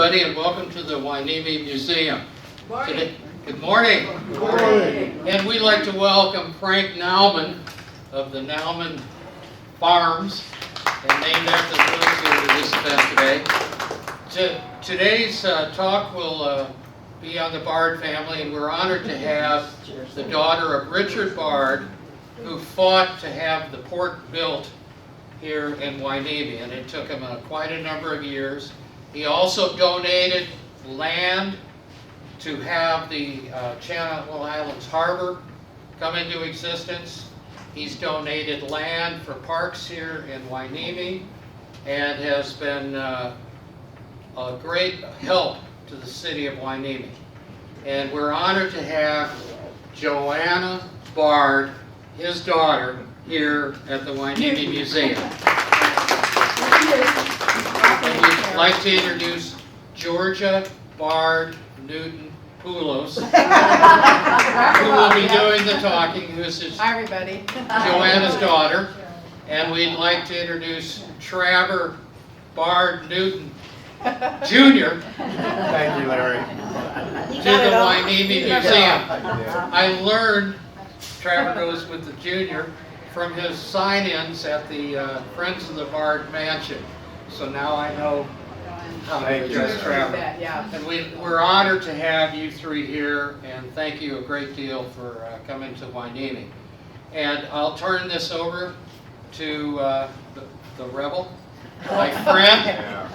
everybody, and welcome to the Hueneme Museum. Morning. Good morning. Good morning. And we'd like to welcome Frank Nauman of the Nauman Farms, and named after the village to this event today. Today's talk will be on the Bard family, and we're honored to have the daughter of Richard Bard, who fought to have the port built here in Hueneme, and it took him quite a number of years. He also donated land to have the Channel Islands Harbor come into existence. He's donated land for parks here in Hueneme and has been a great help to the city of Hueneme. And we're honored to have Joanna Bard, his daughter, here at the Hueneme Museum. And we'd like to introduce Georgia Newton Pulos, who will be doing the talking, who is Hi, everybody. Joanna's daughter. And we'd like to introduce Trevor Bard Newton Jr. Thank you, Larry. to the Hueneme Museum. I learned Trevor goes with the junior from his sign-ins at the Friends of the Bard Mansion. So now I know how to address Trevor. Yeah. And we're honored to have you three here, and thank you a great deal for coming to Hueneme. And I'll turn this over to the rebel, my friend.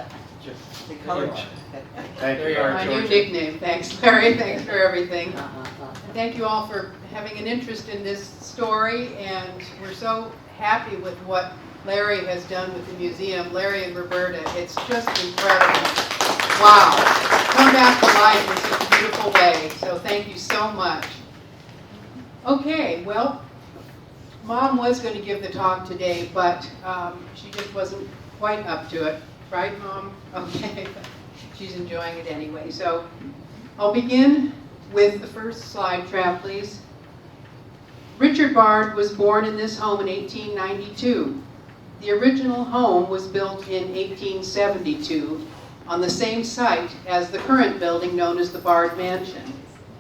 There you are, My new Georgia. nickname. Thanks, Larry. Thanks for everything. And thank you all for having an interest in this story, and we're so happy with what Larry has done with the museum. Larry and Roberta, it's just incredible. Wow. Come back to life in such a beautiful way. So thank you so much. Okay, well, Mom was going to give the talk today, but she just wasn't quite up to it. Right, Mom? Okay. She's enjoying it anyway. So I'll begin with the first slide, Trav, please. Richard Bard was born in this home in 1892. The original home was built in 1872 on the same site as the current building known as the Bard Mansion,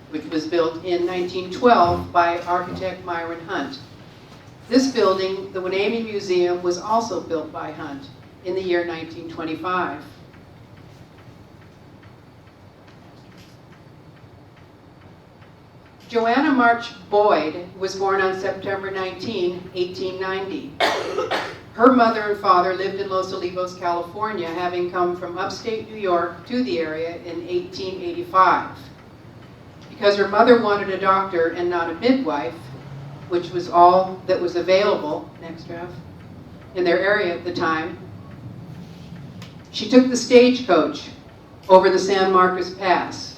which was built in 1912 by architect Myron Hunt. This building, the Hueneme Museum, was also built by Hunt in the year 1925. Joanna March Boyd was born on September 19, 1890. Her mother and father lived in Los Olivos, California, having come from upstate New York to the area in 1885. Because her mother wanted a doctor and not a midwife, which was all that was available, next draft, in their area at the time, she took the stagecoach over the San Marcos Pass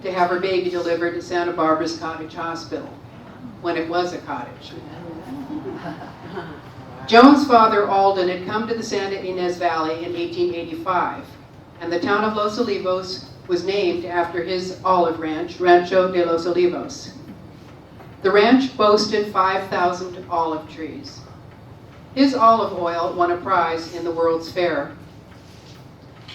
to have her baby delivered to Santa Barbara's Cottage Hospital, when it was a cottage. Joan's father, Alden, had come to the Santa Ynez Valley in 1885, and the town of Los Olivos was named after his olive ranch, Rancho de Los Olivos. The ranch boasted 5,000 olive trees. His olive oil won a prize in the World's Fair.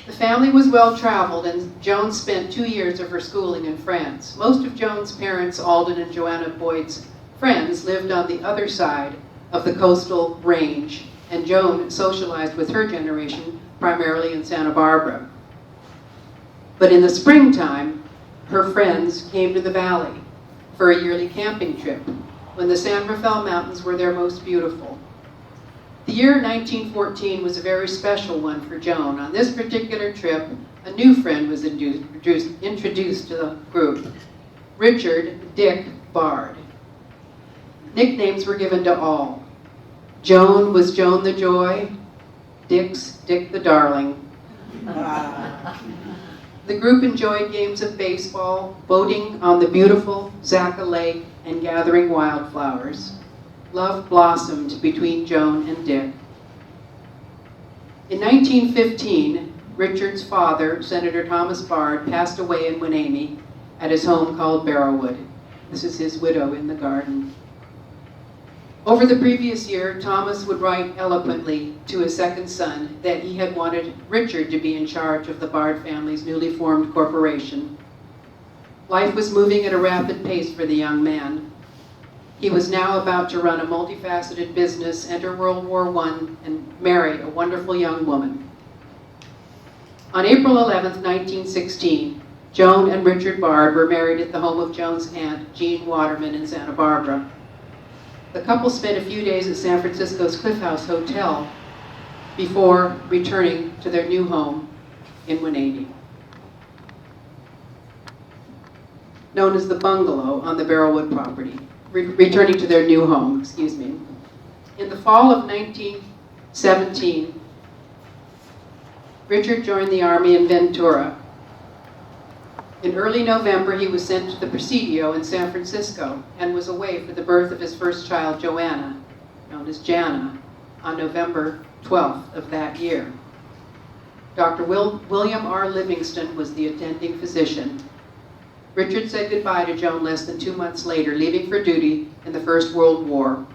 The family was well traveled, and Joan spent 2 years of her schooling in France. Most of Joan's parents, Alden and Joanna Boyd's friends, lived on the other side of the coastal range, and Joan socialized with her generation primarily in Santa Barbara. But in the springtime, her friends came to the valley for a yearly camping trip when the San Rafael Mountains were their most beautiful. The year 1914 was a very special one for Joan. On this particular trip, a new friend was introduced to the group, Richard "Dick" Bard. Nicknames were given to all. Joan was Joan the Joy, Dick's Dick the Darling. The group enjoyed games of baseball, boating on the beautiful Zaca Lake, and gathering wildflowers. Love blossomed between Joan and Dick. In 1915, Richard's father, Senator Thomas Bard, passed away in Hueneme at his home called Barrowwood. This is his widow in the garden. Over the previous year, Thomas would write eloquently to his second son that he had wanted Richard to be in charge of the Bard family's newly formed corporation. Life was moving at a rapid pace for the young man. He was now about to run a multifaceted business, enter World War I, and marry a wonderful young woman. On April 11, 1916, Joan and Richard Bard were married at the home of Joan's aunt, Jean Waterman, in Santa Barbara. The couple spent a few days at San Francisco's Cliff House Hotel before returning to their new home in Hueneme, known as the bungalow on the Barrelwood property, returning to their new home, excuse me. In the fall of 1917, Richard joined the Army in Ventura. In early November, he was sent to the Presidio in San Francisco and was away for the birth of his first child, Joanna, known as Jana, on November 12th of that year. Dr. William R. Livingston was the attending physician. Richard said goodbye to Joan less than 2 months later, leaving for duty in the First World War.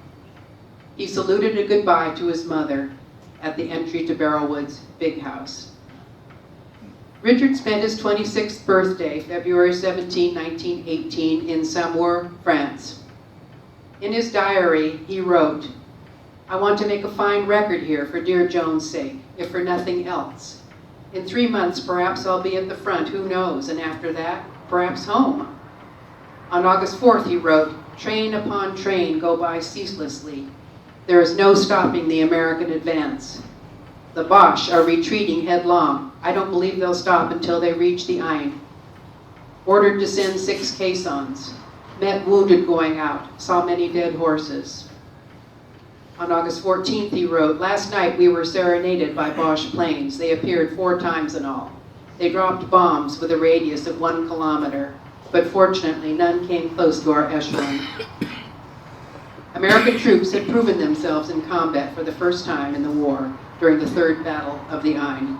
He saluted a goodbye to his mother at the entry to Barrelwood's big house. Richard spent his 26th birthday, February 17, 1918, in Saumur, France. In his diary, he wrote, "I want to make a fine record here for dear Joan's sake, if for nothing else. In 3 months, perhaps I'll be at the front, who knows, and after that, perhaps home." On August 4th, he wrote, "Train upon train go by ceaselessly. There is no stopping the American advance. The Boche are retreating headlong. I don't believe they'll stop until they reach the Aisne. Ordered to send 6 caissons. Met wounded going out. Saw many dead horses." On August 14th, he wrote, "Last night we were serenaded by Boche planes. They appeared 4 times in all. They dropped bombs with a radius of 1 kilometer, but fortunately none came close to our echelon." American troops had proven themselves in combat for the first time in the war during the Third Battle of the Aisne.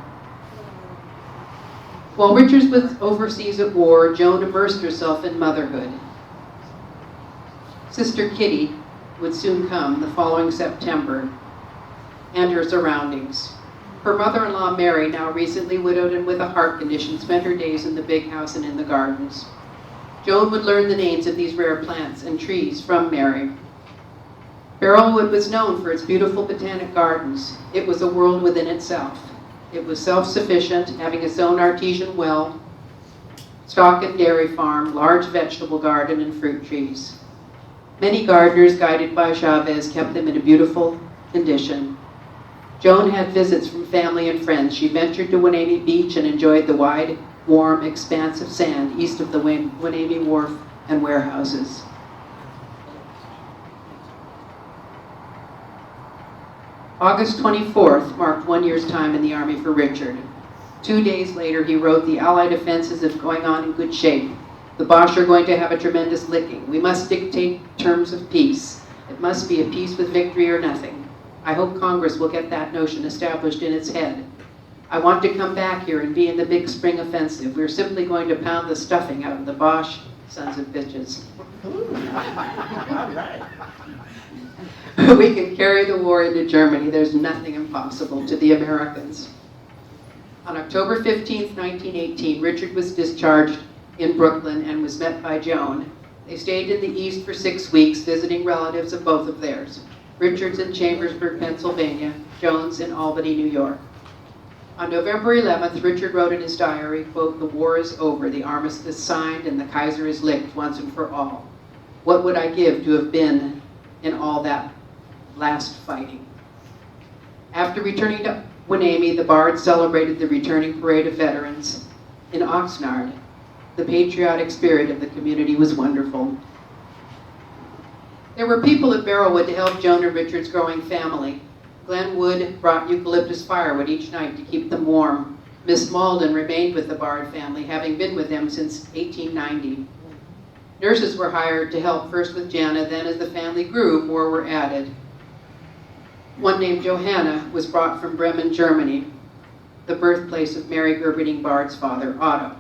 While Richard was overseas at war, Joan immersed herself in motherhood. Sister Kitty would soon come the following September, and her surroundings. Her mother-in-law Mary, now recently widowed and with a heart condition, spent her days in the big house and in the gardens. Joan would learn the names of these rare plants and trees from Mary. Barrelwood was known for its beautiful botanic gardens. It was a world within itself. It was self-sufficient, having its own artesian well, stock and dairy farm, large vegetable garden, and fruit trees. Many gardeners, guided by Chavez, kept them in a beautiful condition. Joan had visits from family and friends. She ventured to Hueneme Beach and enjoyed the wide, warm expanse of sand east of the Hueneme Wharf and warehouses. August 24th marked 1 year's time in the Army for Richard. 2 days later, he wrote, "The Allied offensive is going on in good shape. The Boche are going to have a tremendous licking. We must dictate terms of peace. It must be a peace with victory or nothing. I hope Congress will get that notion established in its head. I want to come back here and be in the big spring offensive. We're simply going to pound the stuffing out of the Boche sons of bitches." All right. We can carry the war into Germany. There's nothing impossible to the Americans. On October 15th, 1918, Richard was discharged in Brooklyn and was met by Joan. They stayed in the East for 6 weeks, visiting relatives of both of theirs. Richard's in Chambersburg, Pennsylvania, Joan's in Albany, New York. On November 11th, Richard wrote in his diary, quote, "The war is over, the armistice signed, and the Kaiser is licked once and for all. What would I give to have been in all that last fighting?" After returning to Hueneme, the Bards celebrated the returning parade of veterans in Oxnard. The patriotic spirit of the community was wonderful. There were people at Barrelwood to help Joan and Richard's growing family. Glenn Wood brought eucalyptus firewood each night to keep them warm. Miss Malden remained with the Bard family, having been with them since 1890. Nurses were hired to help first with Jana, then as the family grew, more were added. One named Johanna was brought from Bremen, Germany, the birthplace of Mary Gerberding Bard's father, Otto.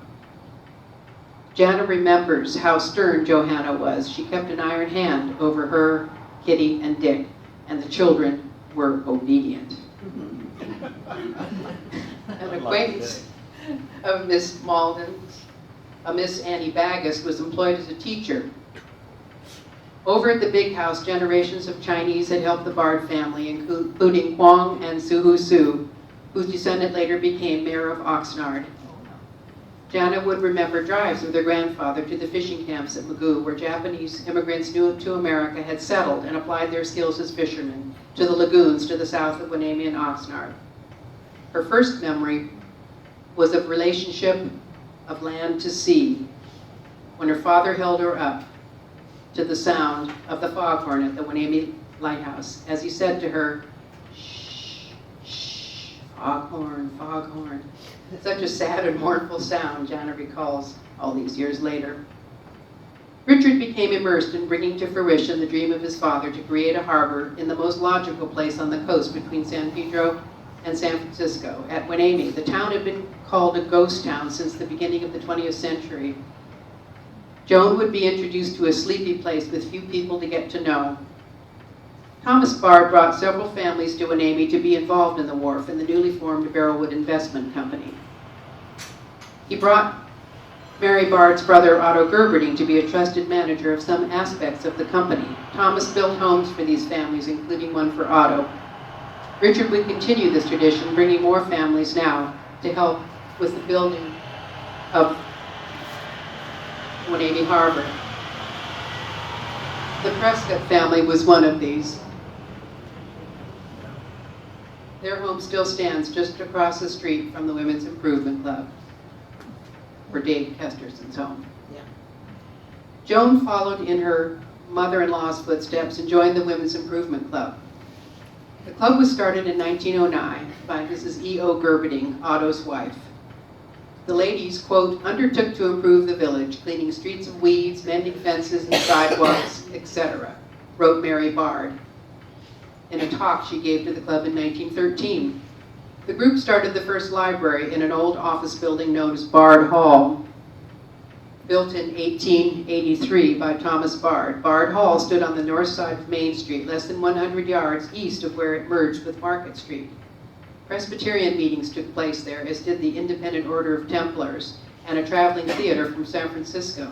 Jana remembers how stern Johanna was. She kept an iron hand over her Kitty, and Dick, and the children were obedient. An acquaintance of Miss Malden's, Miss Annie Baggis, was employed as a teacher. Over at the big house, generations of Chinese had helped the Bard family, including Huang and Suhu Su, whose descendant later became mayor of Oxnard. Jana would remember drives with her grandfather to the fishing camps at Magoo, where Japanese immigrants new to America had settled and applied their skills as fishermen, to the lagoons to the south of Hueneme and Oxnard. Her first memory was of relationship of land to sea, when her father held her up to the sound of the foghorn at the Hueneme lighthouse, as he said to her, "Shh, shh, foghorn, foghorn." Such a sad and mournful sound, Jana recalls all these years later. Richard became immersed in bringing to fruition the dream of his father to create a harbor in the most logical place on the coast between San Pedro and San Francisco. At Hueneme, the town had been called a ghost town since the beginning of the 20th century. Joan would be introduced to a sleepy place with few people to get to know. Thomas Bard brought several families to Hueneme to be involved in the wharf and the newly formed Barrelwood Investment Company. He brought Mary Bard's brother Otto Gerberding to be a trusted manager of some aspects of the company. Thomas built homes for these families, including one for Otto. Richard would continue this tradition, bringing more families now to help with the building of Hueneme Harbor. The Prescott family was one of these. Their home still stands just across the street from the Women's Improvement Club, for Dave Kesterson's home. Yeah. Joan followed in her mother-in-law's footsteps and joined the Women's Improvement Club. The club was started in 1909 by Mrs. E.O. Gerberding, Otto's wife. The ladies, quote, undertook to improve the village, cleaning streets of weeds, mending fences and sidewalks, etc., wrote Mary Bard in a talk she gave to the club in 1913. The group started the first library in an old office building known as Bard Hall, built in 1883 by Thomas Bard. Bard Hall stood on the north side of Main Street, less than 100 yards east of where it merged with Market Street. Presbyterian meetings took place there, as did the Independent Order of Templars and a traveling theater from San Francisco.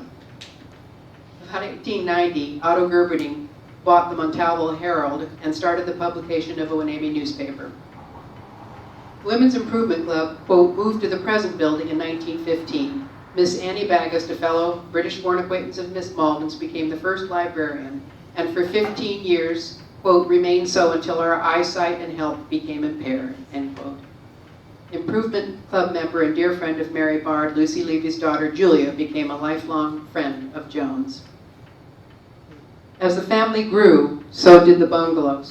About 1890, Otto Gerberding bought the Montalvo Herald and started the publication of a Hueneme newspaper. The Women's Improvement Club, quote, moved to the present building in 1915. Miss Annie Baggis, a fellow British-born acquaintance of Miss Malden's, became the first librarian, and for 15 years, quote, remained so until our eyesight and health became impaired, end quote. Improvement Club member and dear friend of Mary Bard, Lucy Levy's daughter Julia, became a lifelong friend of Joan's. As the family grew, so did the bungalow.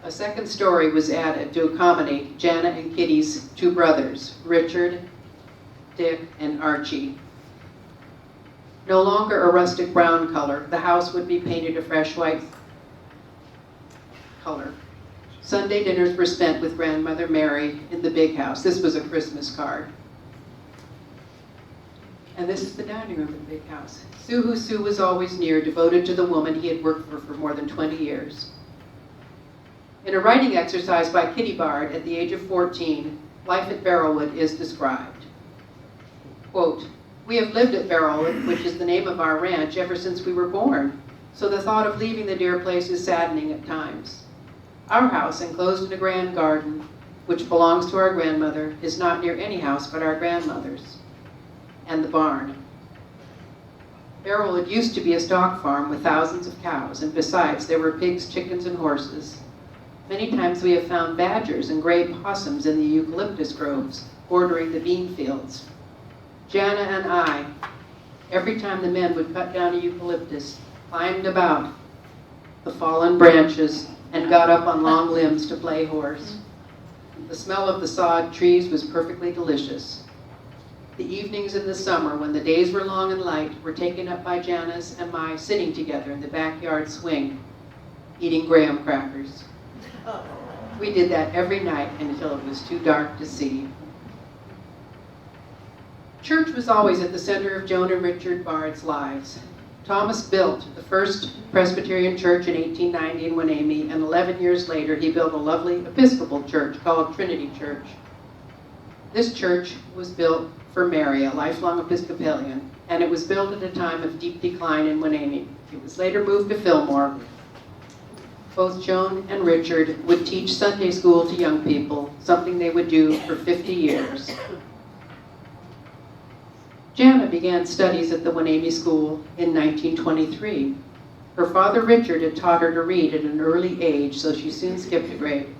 A second story was added to accommodate Jana and Kitty's two brothers, Richard, Dick, and Archie. No longer a rustic brown color, the house would be painted a fresh white color. Sunday dinners were spent with grandmother Mary in the big house. This was a Christmas card. And this is the dining room in the big house. Suhu Su was always near, devoted to the woman he had worked for more than 20 years. In a writing exercise by Kitty Bard at the age of 14, life at Barrelwood is described. Quote, we have lived at Barrelwood, which is the name of our ranch, ever since we were born, so the thought of leaving the dear place is saddening at times. Our house, enclosed in a grand garden, which belongs to our grandmother, is not near any house but our grandmother's, and the barn. Barrelwood used to be a stock farm with thousands of cows, and besides, there were pigs, chickens, and horses. Many times we have found badgers and gray possums in the eucalyptus groves, bordering the bean fields. Jana and I, every time the men would cut down a eucalyptus, climbed about the fallen branches and got up on long limbs to play horse. The smell of the sawed trees was perfectly delicious. The evenings in the summer, when the days were long and light, were taken up by Jana's and my sitting together in the backyard swing, eating graham crackers. We did that every night until it was too dark to see. Church was always at the center of Joan and Richard Bard's lives. Thomas built the first Presbyterian church in 1890 in Hueneme, and 11 years later he built a lovely Episcopal church called Trinity Church. This church was built for Mary, a lifelong Episcopalian, and it was built at a time of deep decline in Hueneme. It was later moved to Fillmore. Both Joan and Richard would teach Sunday school to young people, something they would do for 50 years. Joanna began studies at the Hueneme School in 1923. Her father Richard had taught her to read at an early age, so she soon skipped a grade.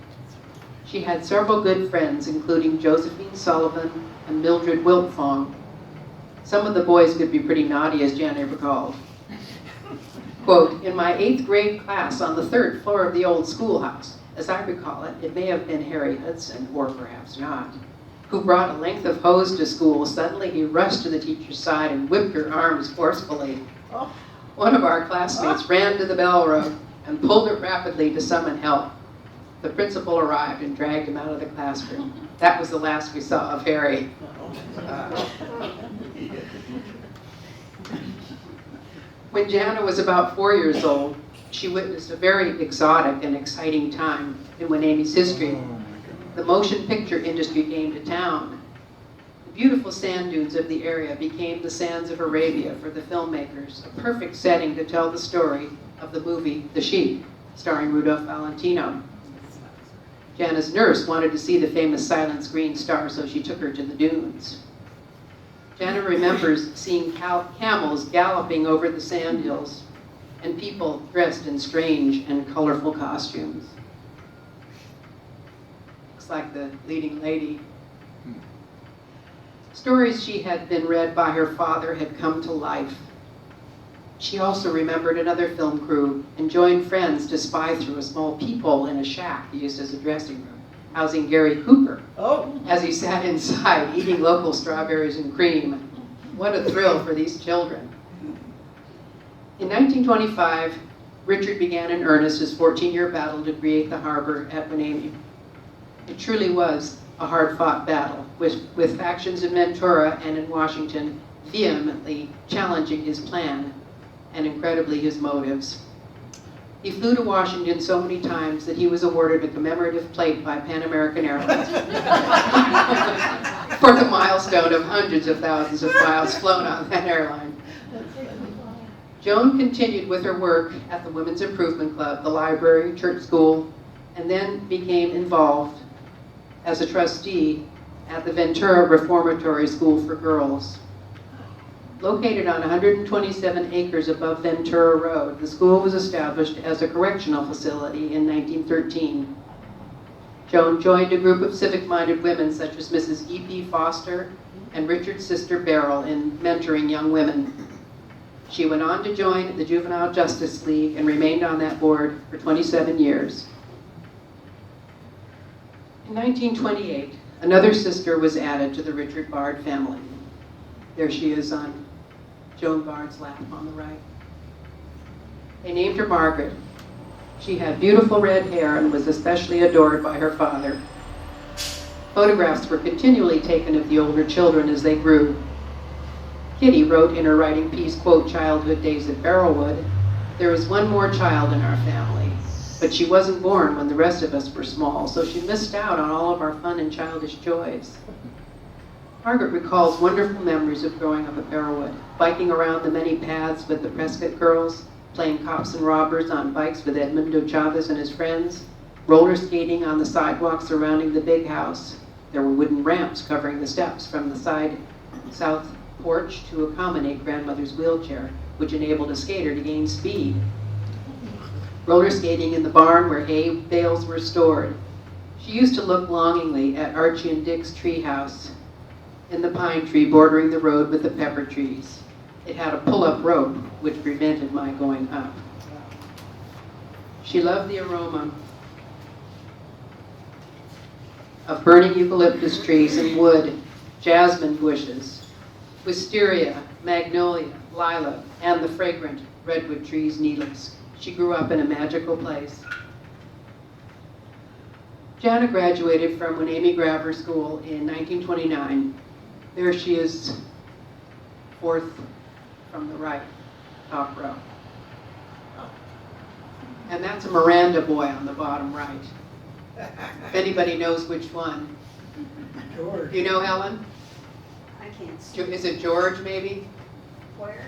She had several good friends, including Josephine Sullivan and Mildred Wiltfong. Some of the boys could be pretty naughty, as Joanna recalled. Quote, "In my 8th grade class on the 3rd floor of the old schoolhouse, as I recall it, it may have been Harry Hudson, or perhaps not, who brought a length of hose to school. Suddenly he rushed to the teacher's side and whipped her arms forcefully. One of our classmates ran to the bell rope and pulled it rapidly to summon help. The principal arrived and dragged him out of the classroom. That was the last we saw of Harry." When Joanna was about 4 years old, she witnessed a very exotic and exciting time in Hueneme's history. The motion picture industry came to town. The beautiful sand dunes of the area became the sands of Arabia for the filmmakers, a perfect setting to tell the story of the movie The Sheep, starring Rudolph Valentino. Joanna's nurse wanted to see the famous silent screen star, so she took her to the dunes. Joanna remembers seeing camels galloping over the sand hills and people dressed in strange and colorful costumes. Looks like the leading lady. Stories she had been read by her father had come to life. She also remembered another film crew and joined friends to spy through a small peephole in a shack used as a dressing room, housing Gary Cooper as he sat inside eating local strawberries and cream. What a thrill for these children. In 1925, Richard began in earnest his 14-year battle to create the harbor at Hueneme. It truly was a hard-fought battle, with factions in Ventura and in Washington vehemently challenging his plan and incredibly his motives. He flew to Washington so many times that he was awarded a commemorative plate by Pan American Airlines for the milestone of hundreds of thousands of miles flown on that airline. Joan continued with her work at the Women's Improvement Club, the library, church school, and then became involved as a trustee at the Ventura Reformatory School for Girls. Located on 127 acres above Ventura Road, the school was established as a correctional facility in 1913. Joan joined a group of civic-minded women such as Mrs. E.P. Foster and Richard's sister Beryl in mentoring young women. She went on to join the Juvenile Justice League and remained on that board for 27 years. In 1928, another sister was added to the Richard Bard family. There she is on Joan Bard's lap on the right. They named her Margaret. She had beautiful red hair and was especially adored by her father. Photographs were continually taken of the older children as they grew. Kitty wrote in her writing piece, quote, "Childhood days at Barrelwood, there is one more child in our family, but she wasn't born when the rest of us were small, so she missed out on all of our fun and childish joys." Margaret recalls wonderful memories of growing up at Barrelwood, biking around the many paths with the Prescott girls, playing cops and robbers on bikes with Edmundo Chavez and his friends, roller skating on the sidewalks surrounding the big house. There were wooden ramps covering the steps from the south porch to accommodate grandmother's wheelchair, which enabled a skater to gain speed. Roller skating in the barn where hay bales were stored. She used to look longingly at Archie and Dick's treehouse in the pine tree bordering the road with the pepper trees. It had a pull-up rope which prevented my going up. She loved the aroma of burning eucalyptus trees and wood, jasmine bushes, wisteria, magnolia, lilac, and the fragrant redwood trees' needles. She grew up in a magical place. Joanna graduated from Hueneme Grammar School in 1929. There she is, fourth from the right. top row. And that's a Miranda boy on the bottom right. If anybody knows which one. George. You know, Helen? I can't see. Is it George, maybe? Where?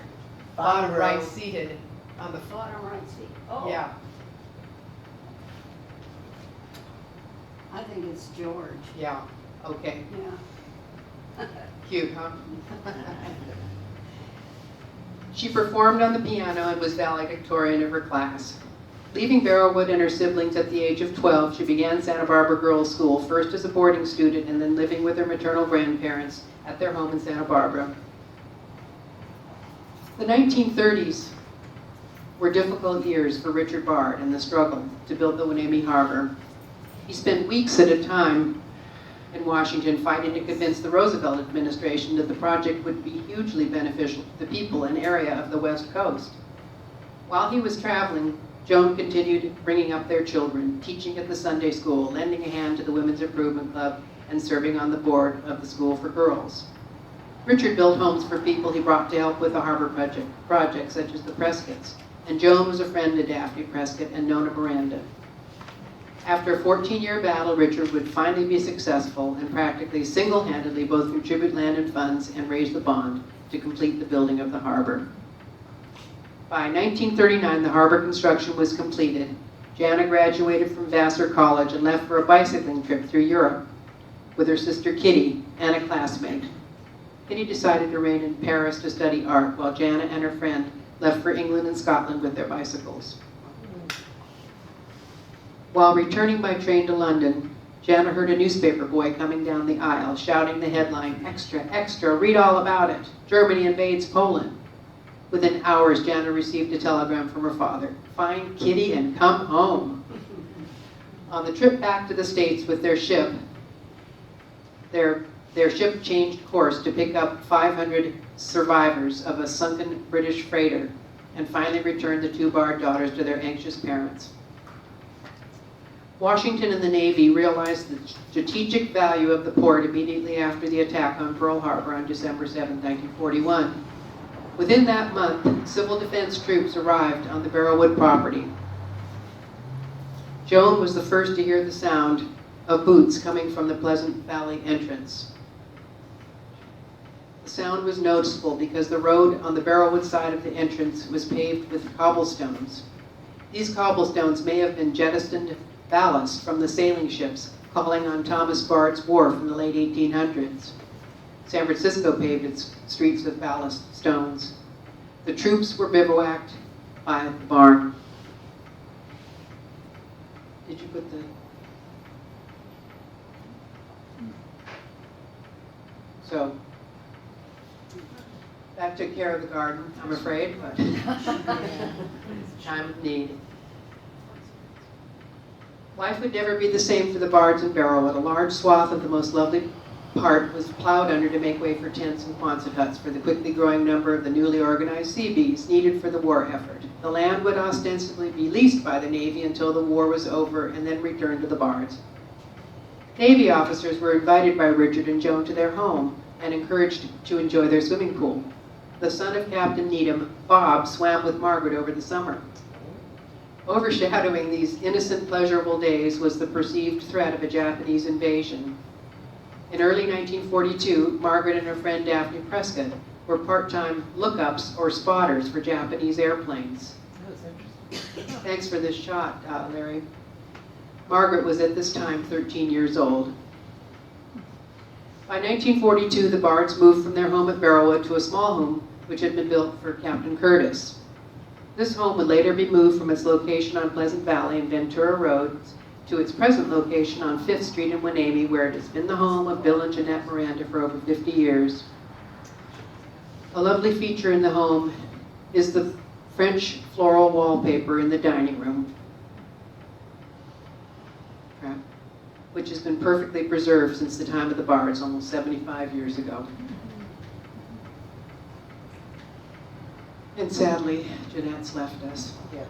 Bottom right, row. seated on the floor. Bottom right seat. Oh. Yeah. I think it's George. Yeah. Okay. Yeah. Cute, huh? She performed on the piano and was valedictorian of her class. Leaving Barrowwood and her siblings at the age of 12, she began Santa Barbara Girls' School, first as a boarding student and then living with her maternal grandparents at their home in Santa Barbara. The 1930s were difficult years for Richard Bard and the struggle to build the Hueneme Harbor. He spent weeks at a time in Washington fighting to convince the Roosevelt administration that the project would be hugely beneficial to the people and area of the West Coast. While he was traveling, Joan continued bringing up their children, teaching at the Sunday school, lending a hand to the Women's Improvement Club, and serving on the board of the School for Girls. Richard built homes for people he brought to help with the harbor project, such as the Prescotts, and Joan was a friend to Daphne Prescott and Nona Miranda. After a 14-year battle, Richard would finally be successful and practically single-handedly both contribute land and funds and raise the bond to complete the building of the harbor. By 1939, the harbor construction was completed. Jana graduated from Vassar College and left for a bicycling trip through Europe with her sister Kitty and a classmate. Kitty decided to remain in Paris to study art, while Jana and her friend left for England and Scotland with their bicycles. While returning by train to London, Jana heard a newspaper boy coming down the aisle, shouting the headline, "Extra, extra, read all about it. Germany invades Poland." Within hours, Jana received a telegram from her father, "Find Kitty and come home." On the trip back to the States with their ship, their ship changed course to pick up 500 survivors of a sunken British freighter and finally returned the two Bard daughters to their anxious parents. Washington and the Navy realized the strategic value of the port immediately after the attack on Pearl Harbor on December 7, 1941. Within that month, civil defense troops arrived on the Barrowwood property. Joan was the first to hear the sound of boots coming from the Pleasant Valley entrance. The sound was noticeable because the road on the Barrowwood side of the entrance was paved with cobblestones. These cobblestones may have been jettisoned ballast from the sailing ships calling on Thomas Bard's wharf in the late 1800s. San Francisco paved its streets with ballast stones. The troops were bivouacked by the barn. Did you put the... So, that took care of the garden, I'm afraid, but time of need. Life would never be the same for the Bards in Barrowwood. A large swath of the most lovely part was plowed under to make way for tents and Quonset huts for the quickly growing number of the newly organized Seabees needed for the war effort. The land would ostensibly be leased by the Navy until the war was over and then returned to the Bards. Navy officers were invited by Richard and Joan to their home and encouraged to enjoy their swimming pool. The son of Captain Needham, Bob, swam with Margaret over the summer. Overshadowing these innocent, pleasurable days was the perceived threat of a Japanese invasion. In early 1942, Margaret and her friend Daphne Prescott were part-time lookups or spotters for Japanese airplanes. That was interesting. Thanks for this shot, Larry. Margaret was at this time 13 years old. By 1942, the Bards moved from their home at Barrowwood to a small home which had been built for Captain Curtis. This home would later be moved from its location on Pleasant Valley and Ventura Roads to its present location on 5th Street in Hueneme, where it has been the home of Bill and Jeanette Miranda for over 50 years. A lovely feature in the home is the French floral wallpaper in the dining room, which has been perfectly preserved since the time of the Bards, almost 75 years ago. And sadly, Jeanette's left us. Yes.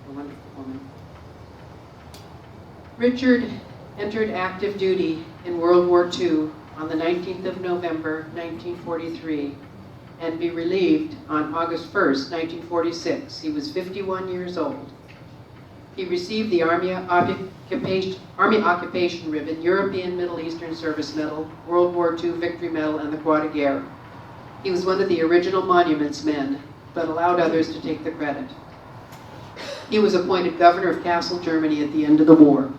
A wonderful woman. Richard entered active duty in World War II on the 19th of November, 1943, and be relieved on August 1st, 1946. He was 51 years old. He received the Army Occupation Ribbon, European Middle Eastern Service Medal, World War II Victory Medal, and the Croix de Guerre. He was one of the original monuments men, but allowed others to take the credit. He was appointed governor of Kassel, Germany at the end of the war.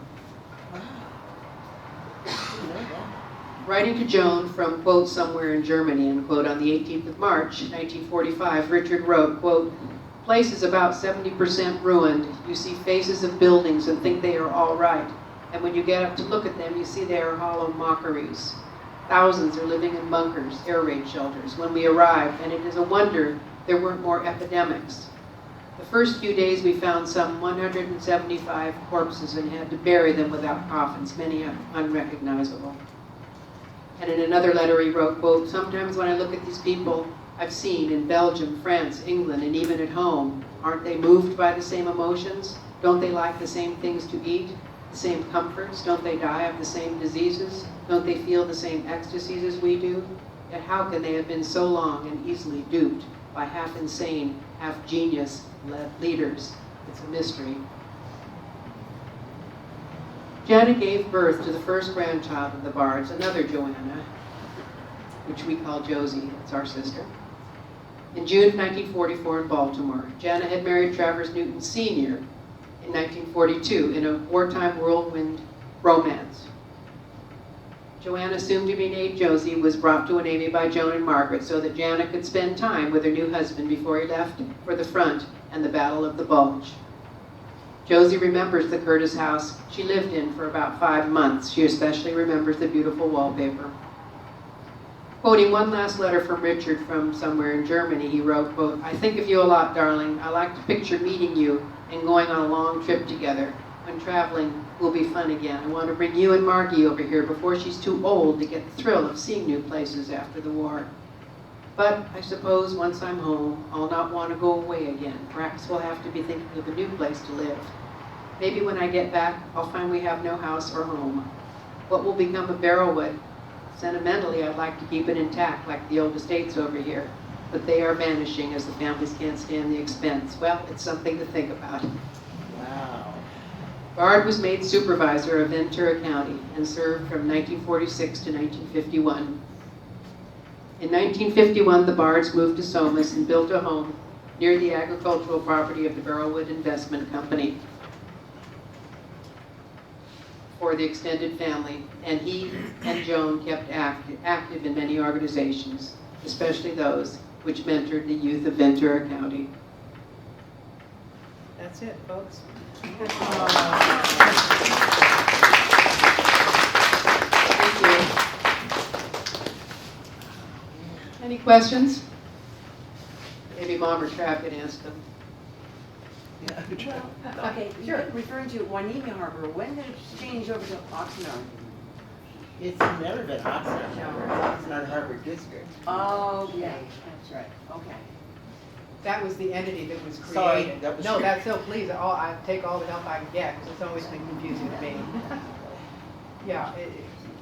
Writing to Joan from, quote, somewhere in Germany, end quote, on the 18th of March, 1945, Richard wrote, quote, place is about 70% ruined. You see faces of buildings and think they are all right. And when you get up to look at them, you see they are hollow mockeries. Thousands are living in bunkers, air raid shelters, when we arrived, and it is a wonder there weren't more epidemics. The first few days we found some 175 corpses and had to bury them without coffins, many unrecognizable. And in another letter he wrote, quote, sometimes when I look at these people I've seen in Belgium, France, England, and even at home, aren't they moved by the same emotions? Don't they like the same things to eat, the same comforts? Don't they die of the same diseases? Don't they feel the same ecstasies as we do? Yet how can they have been so long and easily duped by half-insane, half-genius leaders? It's a mystery. Janet gave birth to the first grandchild of the Bards, another Joanna, which we call Josie. It's our sister. In June of 1944 in Baltimore, Janet had married Travers Newton Sr. in 1942 in a wartime whirlwind romance. Joanna, soon to be named Josie, was brought to Hueneme by Joan and Margaret so that Janet could spend time with her new husband before he left for the front and the Battle of the Bulge. Josie remembers the Curtis house she lived in for about 5 months. She especially remembers the beautiful wallpaper. Quoting one last letter from Richard from somewhere in Germany, he wrote, quote, I think of you a lot, darling. I like to picture meeting you and going on a long trip together. When traveling will be fun again. I want to bring you and Margie over here before she's too old to get the thrill of seeing new places after the war. But I suppose once I'm home, I'll not want to go away again. Perhaps we'll have to be thinking of a new place to live. Maybe when I get back, I'll find we have no house or home. What will become of Barrelwood? Sentimentally, I'd like to keep it intact like the old estates over here, but they are vanishing as the families can't stand the expense. Well, it's something to think about. Wow. Bard was made supervisor of Ventura County and served from 1946 to 1951. In 1951, the Bards moved to Somas and built a home near the agricultural property of the Barrelwood Investment Company for the extended family, and he and Joan kept active in many organizations, especially those which mentored the youth of Ventura County. That's it, folks. Thank you. Any questions? Maybe Mom or Trav can ask them. Well, okay, you're referring to Hueneme Harbor. When did it change over to Oxnard? It's never been Oxnard Harbor, Oxnard Harbor District. Oh, okay, that's right, okay. That was the entity that was Sorry, created. that was No, your- that's so, please, I take all the help I can get, because it's always been confusing to me. Yeah,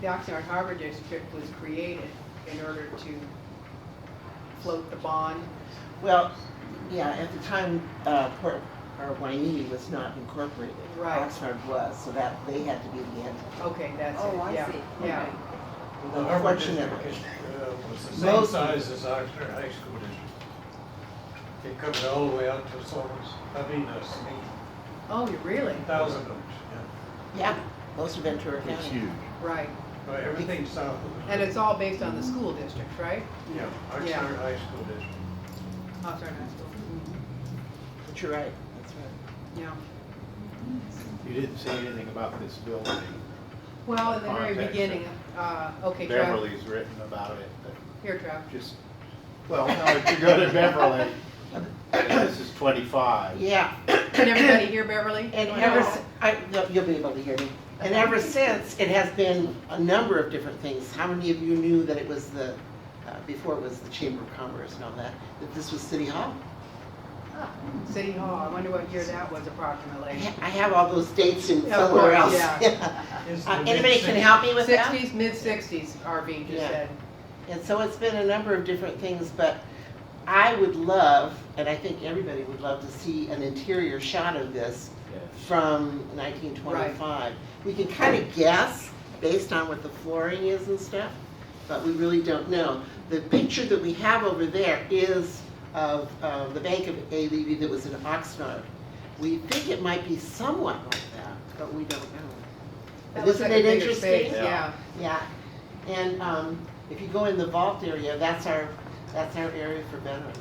the Oxnard Harbor District was created in order to float the bond. Well, yeah, at the time, Port Hueneme was not incorporated. Right. Oxnard was, so that they had to be the entity. Okay, that's it, Oh, I yeah, see, yeah. okay. The Harbor Unfortunately. District was the same Most- size as Oxnard High School District. It covered all the way out to Somas, Oh, you really? 1,000 homes, Yeah, most of Ventura County. It's huge. Right. yeah. But everything south of the. And it's all based on the school district, right? Yeah, Yeah. Oxnard High School District. Oxnard High School. But you're right, that's right. Yeah. You didn't say anything about this building. Well, in the very Context. beginning, okay, Trav, Beverly's written about it, but here, Trav. just, well, no, if you go to Beverly, this is 25. Yeah, Can everybody hear Beverly? and you'll be able to hear me. And ever since, it has been a number of different things. How many of you knew that it was before it was the Chamber of Commerce and all that this was City Hall? City Hall, I wonder what year that was approximately. I have all those dates in Yeah, of somewhere course, else. yeah. It's the Anybody can mid-60s. help me with that? 60s, mid-60s, RV just Yeah. said. And so it's been a number of different things, but I would love, and I think everybody would love to see an interior shot of this from 1925. We can kind of guess based on what the flooring is and stuff, but we really don't know. The picture that we have over there is of the Bank of A. Levy that was in Oxnard. We think it might be somewhat like that, but we don't know. That looks Isn't like a it bigger interesting? space, yeah. Yeah, and if you go in the vault area, that's our area for veterans.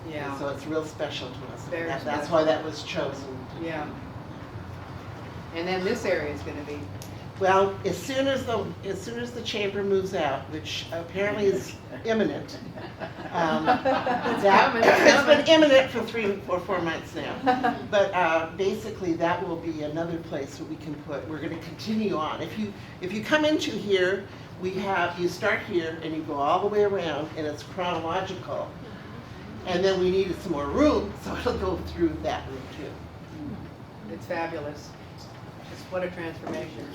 Yeah. So it's real special to us. Very That's special. why that was chosen. Yeah. And then this area is going to be. Well, as soon as the chamber moves out, which apparently is imminent, it's been imminent for 3 or 4 months now. But basically, that will be another place that we can put. We're going to continue on. If you come into here, you start here and you go all the way around, and it's chronological. And then we needed some more room, so it'll go through that room too. It's fabulous. Just what a transformation.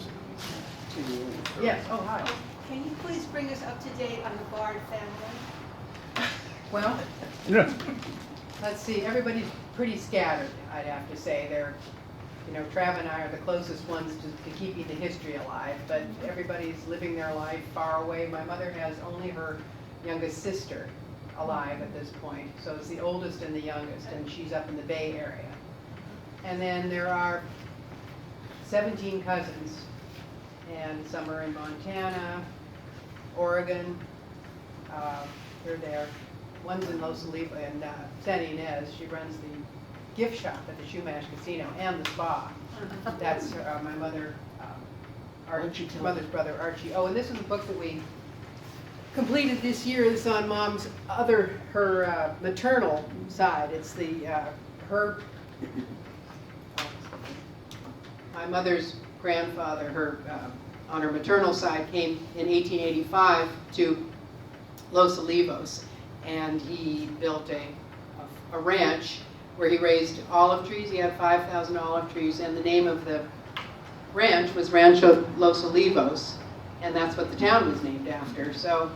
Yes, oh, hi. Can you please bring us up to date on the Bard family? Well, let's see, everybody's pretty scattered, I'd have to say. Trav and I are the closest ones to keeping the history alive, but everybody's living their life far away. My mother has only her youngest sister alive at this point, so it's the oldest and the youngest, and she's up in the Bay Area. And then there are 17 cousins, and some are in Montana, Oregon, they're there. One's in Los Olivos, and Santa Ynez. She runs the gift shop at the Shumash Casino and the spa. That's my mother, mother's brother Archie. Oh, and this is a book that we completed this year. It's on Mom's her maternal side. It's my mother's grandfather, on her maternal side, came in 1885 to Los Olivos, and he built a ranch where he raised olive trees. He had 5,000 olive trees, and the name of the ranch was Rancho Los Olivos, and that's what the town was named after. So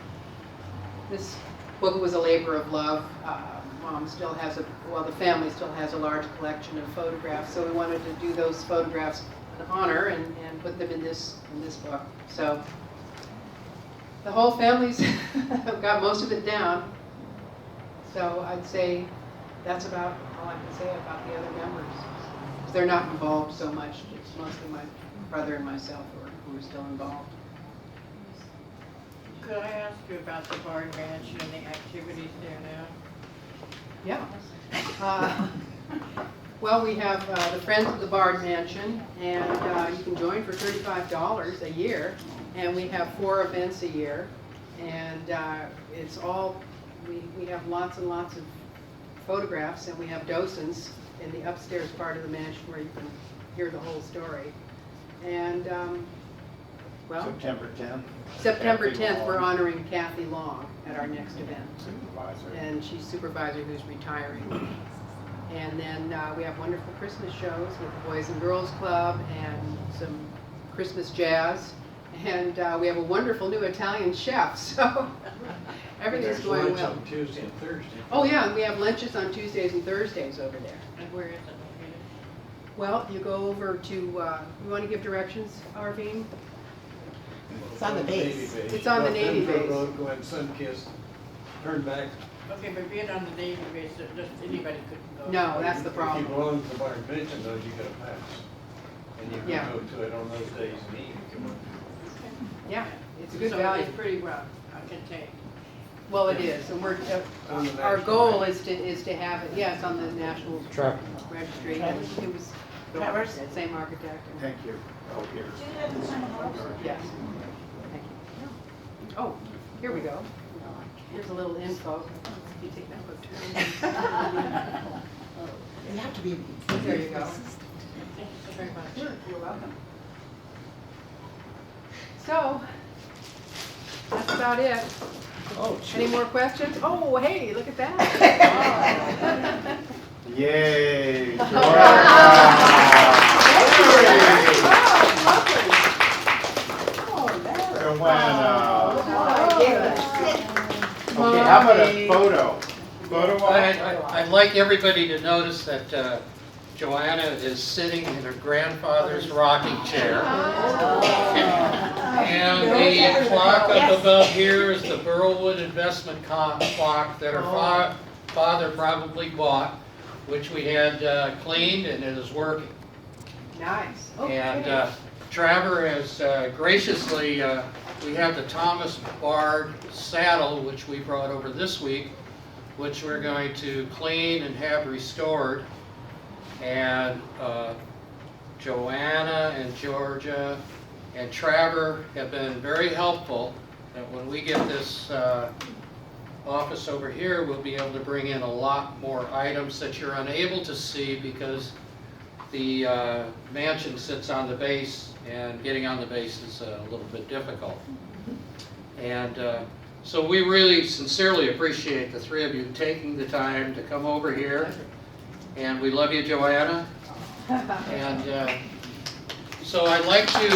this book was a labor of love. Mom still has the family still has a large collection of photographs, so we wanted to do those photographs in honor and put them in this book. So the whole family's got most of it down. So I'd say that's about all I can say about the other members. They're not involved so much. It's mostly my brother and myself who are still involved. Could I ask you about the Bard Ranch and the activities there now? Yeah. Well, we have the Friends of the Bard Mansion, and you can join for $35 a year, and we have 4 events a year, and it's all, we have lots and lots of photographs, and we have docents in the upstairs part of the mansion where you can hear the whole story. And, well, September 10th. September Kathy 10th, Long. we're honoring Kathy Long at our next event. Supervisor. And she's supervisor who's retiring. And then we have wonderful Christmas shows with the Boys and Girls Club and some Christmas jazz. And we have a wonderful new Italian chef, so everything's going There's lunch well. on Tuesday and Thursday. Oh yeah, and we have lunches on Tuesdays and Thursdays over there. And where is it located? Well, you go over to, you want to give directions, Arvine? It's on the base. It's on the Navy Denver base. Road, go ahead, Sunkist, turn back. Okay, but being on the Navy base, just anybody couldn't go. No, that's the If problem. you belong to the Bard Mansion, though, you get a pass. And you Yeah. can go to it on those days and eat if you want. Yeah, it's a good So value. it's pretty rough, I can take. Well, it is, and we're, On the our national goal register. is to have it, yeah, it's on the National Registry, and it was, Traverse. same architect. and- Thank you. Oh, here. Yes. Thank you. Oh, here we go. Here's a little info. If you take that photo. You have to be. There you go. Thank you so very much. You're welcome. So, that's about it. Oh, Any more questions? Oh, hey, look at that. Yay! Joanna! Okay, how about a photo? Photo op? I'd like everybody to notice that Joanna is sitting in her grandfather's rocking chair. And the clock up above here is the Burlwood investment clock that her father probably bought, which we had cleaned, and it is working. Nice. And Trevor has graciously, we have the Thomas Bard saddle, which we brought over this week, which we're going to clean and have restored. And Joanna and Georgia and Trevor have been very helpful. And when we get this office over here, we'll be able to bring in a lot more items that you're unable to see because the mansion sits on the base, and getting on the base is a little bit difficult. And so we really sincerely appreciate the three of you taking the time to come over here. And we love you, Joanna. And so I'd like to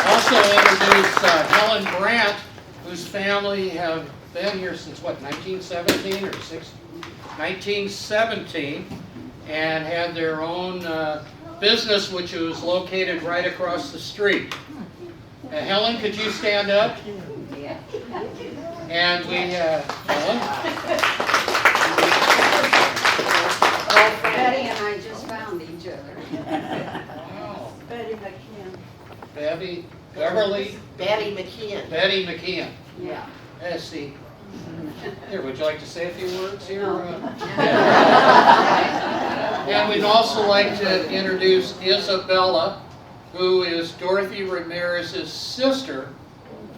also introduce Helen Brandt, whose family have been here since, what, 1917 or 1917, and had their own business, which was located right across the street. Helen, could you stand up? And we have Helen. Betty and I just found each other. Wow. Betty McKeon. Beverly Betty McKeon. Yeah. Let's see. Here, would you like to say a few words here? And we'd also like to introduce Isabella, who is Dorothy Ramirez's sister.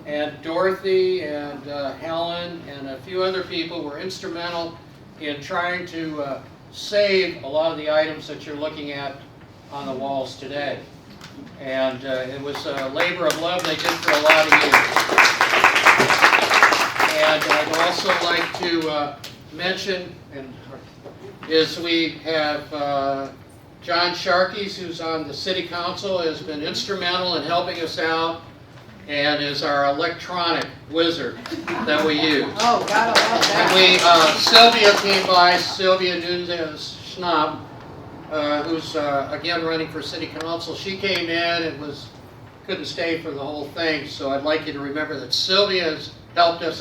And Dorothy and Helen and a few other people were instrumental in trying to save a lot of the items that you're looking at on the walls today. And it was a labor of love they did for a lot of years. And I'd also like to mention is we have John Sharkeys, who's on the City Council, has been instrumental in helping us out and is our electronic wizard that we use. Oh, gotta love And that. Sylvia came by, Sylvia Nunez Schnapp, who's again running for City Council. She came in and couldn't stay for the whole thing, so I'd like you to remember that Sylvia has helped us